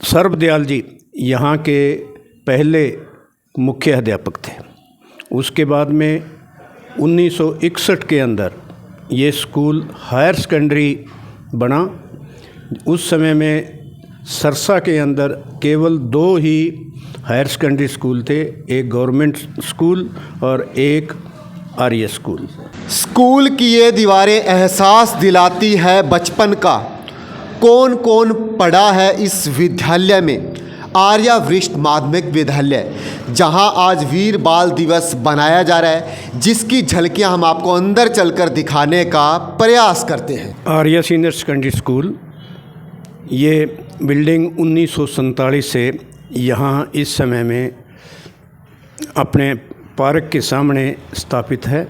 सर्वदयाल जी यहाँ के पहले मुख्य अध्यापक थे। उसके बाद में 1961 के अंदर ये स्कूल हायर सेकेंडरी बना। उस समय में सरसा के अंदर केवल 2 ही हायर सेकेंडरी स्कूल थे, एक गवर्नमेंट स्कूल और एक आर्य स्कूल। स्कूल की ये दीवारें एहसास दिलाती है बचपन का। कौन कौन पढ़ा है इस विद्यालय में? आर्यवृष्ट माध्यमिक विद्यालय, जहां आज वीर बाल दिवस बनाया जा रहा है, जिसकी झलकियां हम आपको अंदर चलकर दिखाने का प्रयास करते हैं। आर्य सीनियर सेकेंडरी स्कूल, ये बिल्डिंग 1947 से यहाँ इस समय में अपने पार्क के सामने स्थापित है,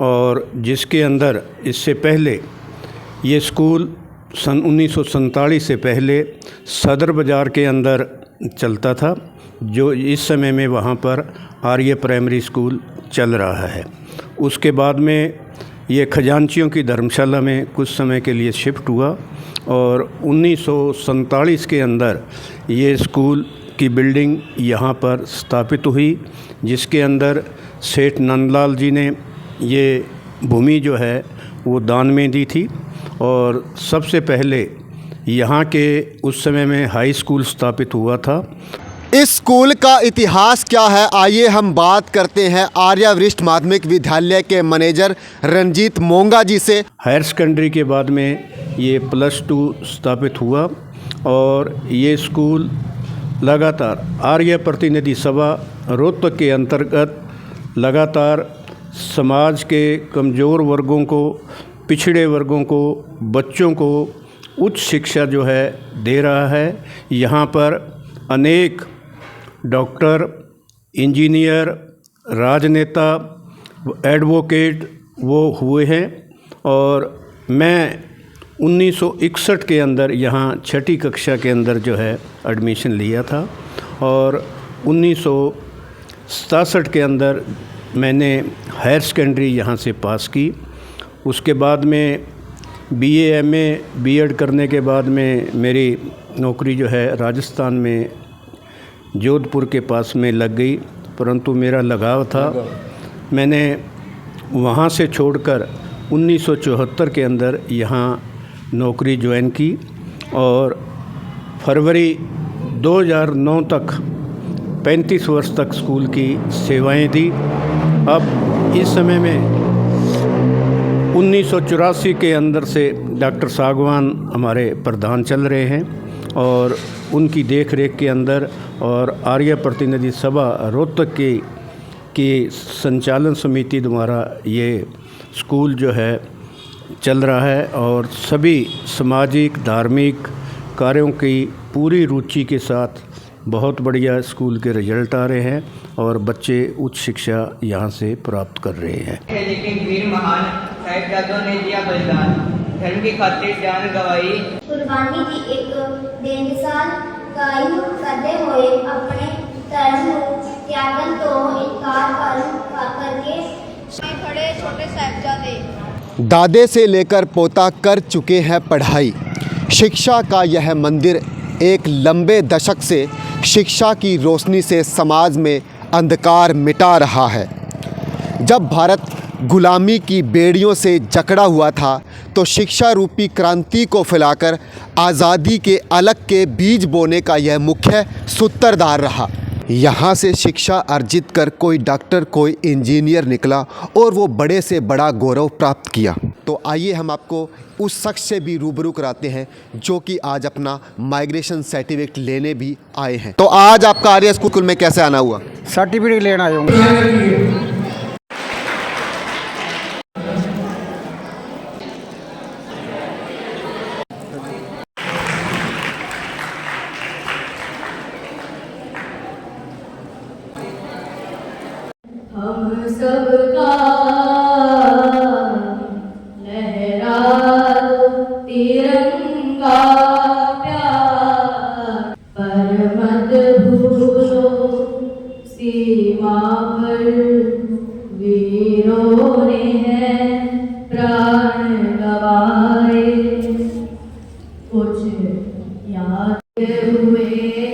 और जिसके अंदर इससे पहले ये स्कूल सन 1947 से पहले सदर बाज़ार के अंदर चलता था, जो इस समय में वहाँ पर आर्य प्राइमरी स्कूल चल रहा है। उसके बाद में ये खजांचियों की धर्मशाला में कुछ समय के लिए शिफ्ट हुआ, और 1947 के अंदर ये स्कूल की बिल्डिंग यहाँ पर स्थापित हुई, जिसके अंदर सेठ नंदलाल जी ने ये भूमि जो है वो दान में दी थी। और सबसे पहले यहाँ के उस समय में हाई स्कूल स्थापित हुआ था। इस स्कूल का इतिहास क्या है, आइए हम बात करते हैं आर्यवृष्ट माध्यमिक विद्यालय के मैनेजर रंजीत मोंगा जी से। हायर सेकेंडरी के बाद में ये +2 स्थापित हुआ, और ये स्कूल लगातार आर्य प्रतिनिधि सभा रोहतक के अंतर्गत लगातार समाज के कमज़ोर वर्गों को, पिछड़े वर्गों को, बच्चों को उच्च शिक्षा जो है दे रहा है। यहाँ पर अनेक डॉक्टर, इंजीनियर, राजनेता, एडवोकेट वो हुए हैं। और मैं 1961 के अंदर यहाँ 6ठी कक्षा के अंदर जो है एडमिशन लिया था, और 1967 के अंदर मैंने हायर सेकेंडरी यहाँ से पास की। उसके बाद में BA MA B.Ed करने के बाद में मेरी नौकरी जो है राजस्थान में जोधपुर के पास में लग गई, परंतु मेरा लगाव था। मैंने वहाँ से छोड़कर 1974 के अंदर यहाँ नौकरी ज्वाइन की, और फरवरी 2009 तक 35 वर्ष तक स्कूल की सेवाएं दी। अब इस समय में 1984 के अंदर से डॉक्टर सागवान हमारे प्रधान चल रहे हैं, और उनकी देख रेख के अंदर और आर्य प्रतिनिधि सभा रोहतक की संचालन समिति द्वारा ये स्कूल जो है चल रहा है, और सभी सामाजिक धार्मिक कार्यों की पूरी रुचि के साथ बहुत बढ़िया स्कूल के रिजल्ट आ रहे हैं, और बच्चे उच्च शिक्षा यहाँ से प्राप्त कर रहे हैं। लेकिन वीर महान साहिबजादों ने दिया बलिदान, धर्म की खातिर जान गवाई। कुर्बानी की एक बेमिसाल कायम करते हुए अपने धर्म त्यागन तो इनकार करके खड़े छोटे साहिबजादे दादे से लेकर पोता कर चुके हैं पढ़ाई। शिक्षा का यह मंदिर एक लंबे दशक से शिक्षा की रोशनी से समाज में अंधकार मिटा रहा है। जब भारत गुलामी की बेड़ियों से जकड़ा हुआ था, तो शिक्षा रूपी क्रांति को फैलाकर आज़ादी के अलग के बीज बोने का यह मुख्य सूत्रधार रहा। यहाँ से शिक्षा अर्जित कर कोई डॉक्टर, कोई इंजीनियर निकला, और वो बड़े से बड़ा गौरव प्राप्त किया। तो आइए हम आपको उस शख्स से भी रूबरू कराते हैं, जो कि आज अपना माइग्रेशन सर्टिफिकेट लेने भी आए हैं। तो आज आपका आर्य स्कूल में कैसे आना हुआ? सर्टिफिकेट लेना आया हूँ। हम सबका लहरा तिरंगा प्यार, पर मत भूलो सीमा पर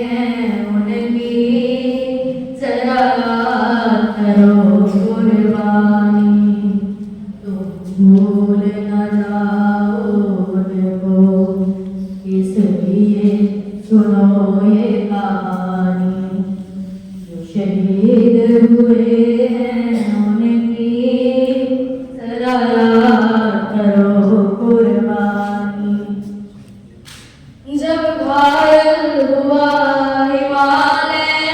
हैं उनकी जरा करो कुर्बानी, तुम भूल न जाओ उनको, इसलिए सुनो ये कहानी, जो शहीद हुए हैं उनकी जरा करो कुर्बानी। जब घायल हुआ हिमालय,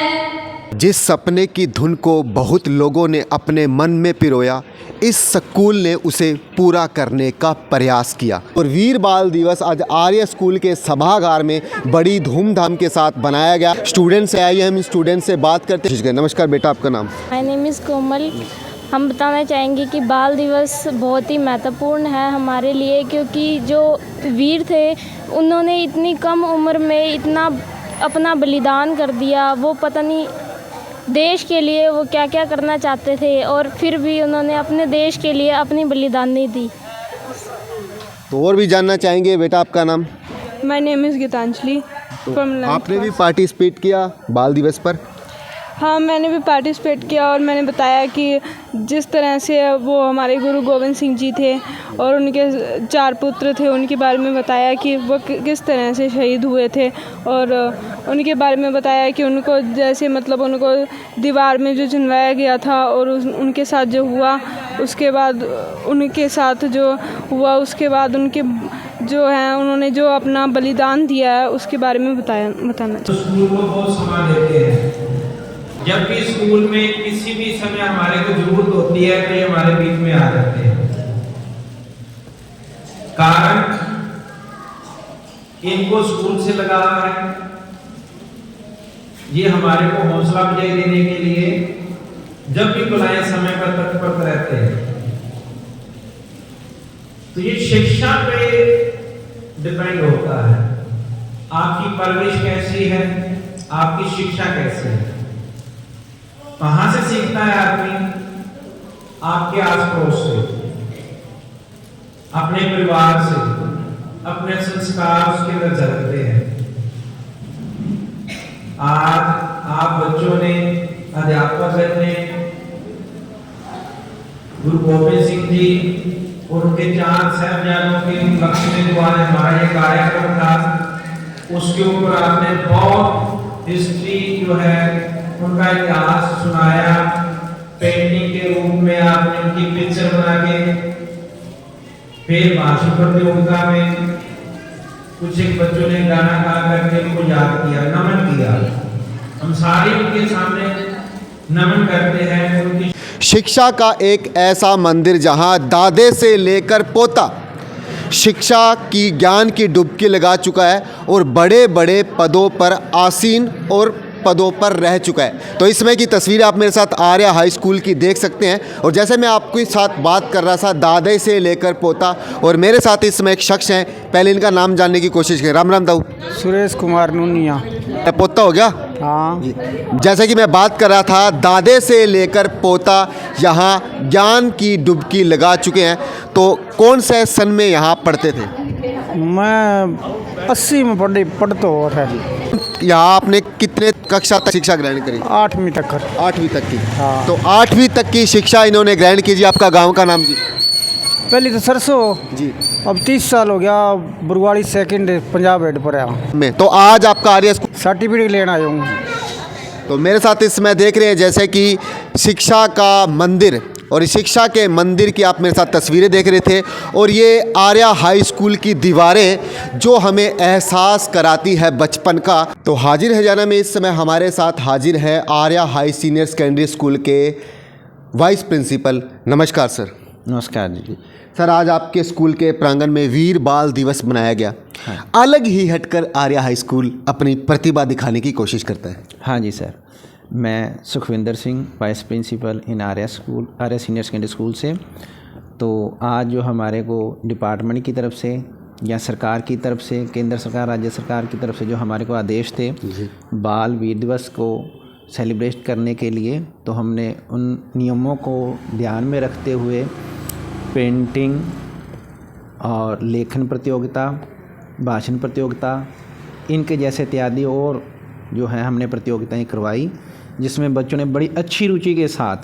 जिस सपने की धुन को बहुत लोगों ने अपने मन में पिरोया, इस स्कूल ने उसे पूरा करने का प्रयास किया। और वीर बाल दिवस आज आर्य स्कूल के सभागार में बड़ी धूमधाम के साथ बनाया गया। स्टूडेंट से आइए हम स्टूडेंट से बात करते हैं। नमस्कार बेटा, आपका नाम? माय नेम इज़ कोमल। हम बताना चाहेंगे कि बाल दिवस बहुत ही महत्वपूर्ण है हमारे लिए, क्योंकि जो वीर थे उन्होंने इतनी कम उम्र में इतना अपना बलिदान कर दिया। वो पता नहीं देश के लिए वो क्या क्या करना चाहते थे, और फिर भी उन्होंने अपने देश के लिए अपनी बलिदानी दी। तो और भी जानना चाहेंगे बेटा, आपका नाम? My name is Geetanjali. आपने भी पार्टिसिपेट किया बाल दिवस पर? हाँ, मैंने भी पार्टिसिपेट किया और मैंने बताया कि जिस तरह से वो हमारे गुरु गोविंद सिंह जी थे और उनके 4 पुत्र थे, उनके बारे में बताया कि वो किस तरह से शहीद हुए थे, और उनके बारे में बताया कि उनको जैसे मतलब उनको दीवार में जो चिनवाया गया था और उनके साथ जो हुआ, उसके बाद उनके साथ जो हुआ, उसके बाद उनके जो है उन्होंने जो अपना बलिदान दिया है उसके बारे में बताना। स्कूल को बहुत सम्मान देते हैं। जब भी स्कूल में किसी भी समय हमारे को जरूरत होती है तो ये हमारे बीच में आ जाते हैं। कारण इनको स्कूल से लगाव है, ये हमारे को हौसला अफजाई देने के लिए जब भी बुलाएं समय पर तत्पर रहते हैं। तो ये शिक्षा पे डिपेंड होता है, आपकी परवरिश कैसी है, आपकी शिक्षा कैसी है। कहां से सीखता है आदमी? आपके आस पड़ोस से, अपने परिवार से, अपने संस्कार उसके अंदर झलकते हैं। आज आप बच्चों ने, अध्यापक ने गुरु गोविंद सिंह जी और उनके 4 साहिबजादों के लक्ष्य में जो आज हमारा ये कार्यक्रम था, उसके ऊपर आपने बहुत हिस्ट्री जो है उनका इतिहास सुनाया। पेंटिंग के रूप में आपने उनकी पिक्चर बना के, फिर भाषण प्रतियोगिता में कुछ एक बच्चों ने गाना गा करके उनको याद किया, नमन किया। हम सारे उनके सामने नमन करते हैं। उनकी शिक्षा का एक ऐसा मंदिर जहां दादे से लेकर पोता शिक्षा की ज्ञान की डुबकी लगा चुका है और बड़े बड़े पदों पर आसीन और पदों पर रह चुका है। तो इस समय की तस्वीर आप मेरे साथ आर्या हाई स्कूल की देख सकते हैं। और जैसे मैं आपके साथ बात कर रहा था दादे से लेकर पोता, और मेरे साथ इस समय एक शख्स हैं, पहले इनका नाम जानने की कोशिश करें। राम राम दाऊ। सुरेश कुमार नूनिया। पोता हो गया? हाँ। जैसे कि मैं बात कर रहा था, दादे से लेकर पोता यहाँ ज्ञान की डुबकी लगा चुके हैं। तो कौन से सन में यहाँ पढ़ते थे? मैं 80 में पढ़ता हो रहा है। यहाँ आपने कितने कक्षा तक शिक्षा ग्रहण करी? 8वीं तक। 8वीं तक की। हाँ। तो 8वीं तक की शिक्षा इन्होंने ग्रहण की। जी आपका गांव का नाम? जी पहले तो सरसों जी। अब 30 साल हो गया, बुरवाड़ी सेकंड पंजाब हेड पर आया मैं। तो आज आपका आर्य स्कूल सर्टिफिकेट लेना आया हूँ। तो मेरे साथ इस समय देख रहे हैं जैसे कि शिक्षा का मंदिर, और इस शिक्षा के मंदिर की आप मेरे साथ तस्वीरें देख रहे थे। और ये आर्या हाई स्कूल की दीवारें जो हमें एहसास कराती है बचपन का। तो हाजिर हजाना में इस समय हमारे साथ हाजिर है Arya high senior secondary school के वाइस प्रिंसिपल। नमस्कार सर। नमस्कार जी। सर, आज आपके स्कूल के प्रांगण में वीर बाल दिवस मनाया गया। हाँ। अलग ही हटकर आर्या हाई स्कूल अपनी प्रतिभा दिखाने की कोशिश करता है। हाँ जी सर, मैं सुखविंदर सिंह, वाइस प्रिंसिपल इन आर्या सीनियर सेकेंडरी स्कूल से। तो आज जो हमारे को डिपार्टमेंट की तरफ से या सरकार की तरफ से, केंद्र सरकार, राज्य सरकार की तरफ से जो हमारे को आदेश थे बाल वीर दिवस को सेलिब्रेट करने के लिए, तो हमने उन नियमों को ध्यान में रखते हुए पेंटिंग और लेखन प्रतियोगिता, भाषण प्रतियोगिता, इनके जैसे इत्यादि और जो है हमने प्रतियोगिताएं करवाई, जिसमें बच्चों ने बड़ी अच्छी रुचि के साथ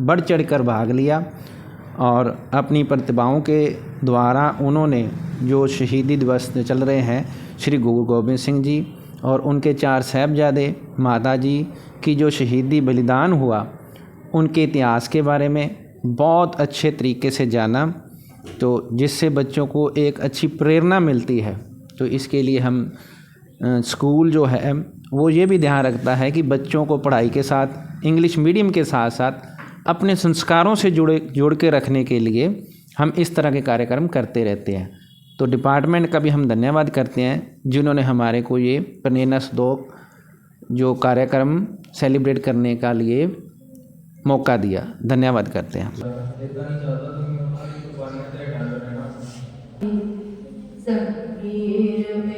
बढ़ चढ़ कर भाग लिया और अपनी प्रतिभाओं के द्वारा उन्होंने जो शहीदी दिवस चल रहे हैं श्री गुरु गोबिंद सिंह जी और उनके 4 साहिबजादे माता जी की जो शहीदी बलिदान हुआ, उनके इतिहास के बारे में बहुत अच्छे तरीके से जाना, तो जिससे बच्चों को एक अच्छी प्रेरणा मिलती है। तो इसके लिए हम स्कूल जो है वो ये भी ध्यान रखता है कि बच्चों को पढ़ाई के साथ इंग्लिश मीडियम के साथ साथ अपने संस्कारों से जोड़ के रखने के लिए हम इस तरह के कार्यक्रम करते रहते हैं। तो डिपार्टमेंट का भी हम धन्यवाद करते हैं जिन्होंने हमारे को ये प्रेरणा सदोक जो कार्यक्रम सेलिब्रेट करने का लिए मौका दिया। धन्यवाद करते हैं। सबीर